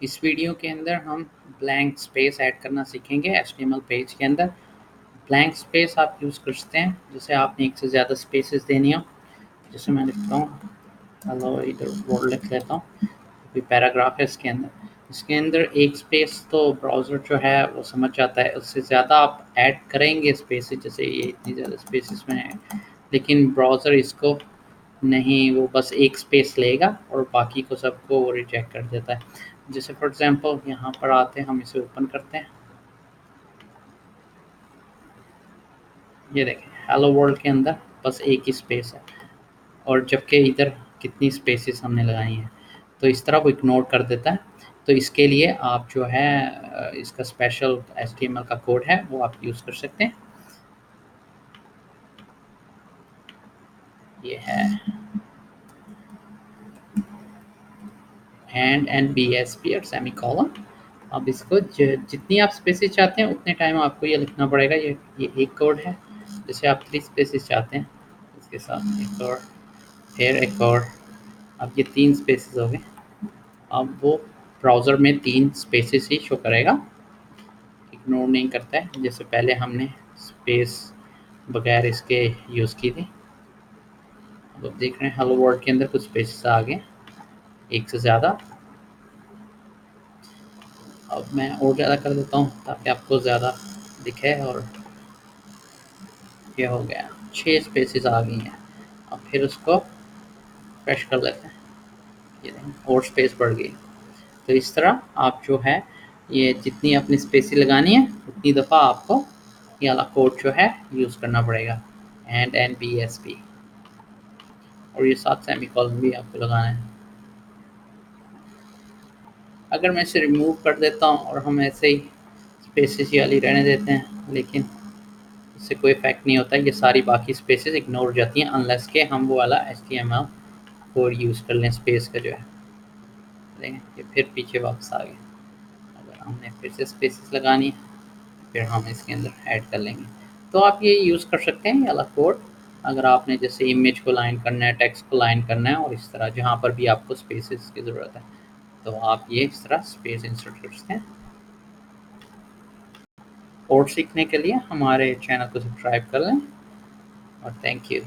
इस वीडियो के अंदर हम ब्लैंक स्पेस ऐड करना सीखेंगे एचटीएमएल पेज के अंदर। ब्लैंक स्पेस आप यूज़ कर सकते हैं जैसे आपने एक से ज़्यादा स्पेसेस देनी हो। जैसे मैं लिखता हूँ हेलो, इधर वर्ड लिख लेता हूँ, कोई पैराग्राफ है इसके अंदर एक स्पेस तो ब्राउज़र जो है वो समझ जाता है, उससे ज़्यादा आप ऐड करेंगे स्पेसेस, जैसे ये इतनी ज़्यादा स्पेसेस में है, लेकिन ब्राउज़र इसको नहीं, वो बस एक स्पेस लेगा और बाकी को सबको वो रिजेक्ट कर देता है। जैसे फॉर एग्जांपल यहाँ पर आते हैं, हम इसे ओपन करते हैं, ये देखें हेलो वर्ल्ड के अंदर बस एक ही स्पेस है, और जबकि इधर कितनी स्पेसेस हमने लगाई हैं, तो इस तरह वो इग्नोर कर देता है। तो इसके लिए आप जो है इसका स्पेशल एचटीएमएल का कोड है वो आप यूज़ कर सकते हैं। ये है एंड बी एस पी और सेमी कॉलन। अब इसको जितनी आप स्पेसेस चाहते हैं उतने टाइम आपको ये लिखना पड़ेगा। ये एक कोड है। जैसे आप 3 स्पेसेस चाहते हैं, इसके साथ एक और, फिर एक और, अब ये 3 स्पेसेस हो गए। अब वो ब्राउज़र में 3 स्पेसेस ही शो करेगा, इग्नोर नहीं करता है, जैसे पहले हमने स्पेस बगैर इसके यूज़ की थी। अब आप देख रहे हैं हेलो वर्ल्ड के अंदर कुछ स्पेसेस आ गए, एक से ज़्यादा। अब मैं और ज़्यादा कर देता हूँ ताकि आपको ज़्यादा दिखे, और ये हो गया, 6 स्पेसेस आ गई हैं। अब फिर उसको फ्रेश कर लेते हैं, ये देखें और स्पेस बढ़ गई। तो इस तरह आप जो है ये जितनी अपनी स्पेसेस लगानी है उतनी दफ़ा आपको ये वाला कोड जो है यूज़ करना पड़ेगा, एंड बी एस पी, और ये साथ सेमीकोलन भी आपको लगाना है। अगर मैं इसे रिमूव कर देता हूँ और हम ऐसे ही स्पेसेस वाली रहने देते हैं, लेकिन इससे कोई इफेक्ट नहीं होता है, ये सारी बाकी स्पेसेस इग्नोर हो जाती हैं अनलेस के हम वो वाला एचटीएमएल कोड यूज़ कर लें स्पेस का जो है। देखें ये फिर पीछे वापस आ गए। अगर हमने फिर से स्पेसेस लगानी है फिर हम इसके अंदर ऐड कर लेंगे। तो आप ये यूज़ कर सकते हैं ये वाला कोड, अगर आपने जैसे इमेज को लाइन करना है, टेक्स्ट को लाइन करना है, और इस तरह जहाँ पर भी आपको स्पेसेस की ज़रूरत है, तो आप ये इस तरह स्पेस इंसर्ट कर सकते हैं। और सीखने के लिए हमारे चैनल को सब्सक्राइब कर लें, और थैंक यू।